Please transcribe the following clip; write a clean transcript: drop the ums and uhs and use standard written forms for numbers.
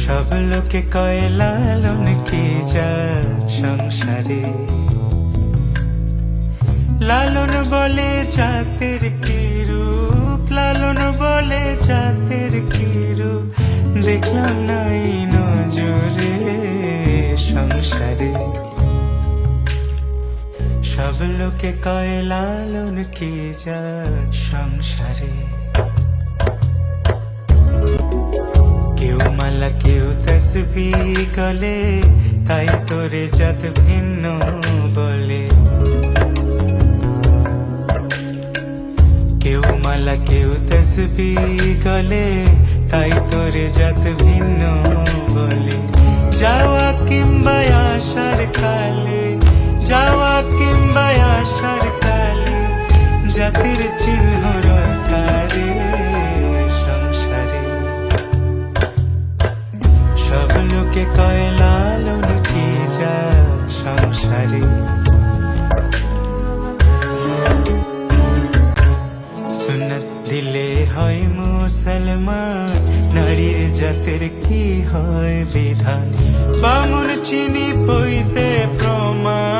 সব লোকে কয় লালন কি জাত সংসারে, লালন বলে জাতের কি রূপ, লালন বলে জাতের কি রূপ, দেখলাম নাই নজরে সংসারে। সব লোকে কয় লালন কি জাত সংসারে। কেউ মালা কেউ তসবিহ গলে, তাই তোরে জাত ভিন্ন বলে। কেউ মালা কেউ তসবিহ গলে, তাই তোরে জাত ভিন্ন বলে। যাওয়া কিংবা আসার কালে, যাওয়া কিংবা আসার কালে, জাতির চিহ্ন রটারে সংসারে। সব লোকে কয় লালন কি জাত সংসারে। সুন্নত দিলে হয় মুসলমান, নারীর জাতের কি হয় বিধান। বামুন চিনি পইতে প্রমাণ,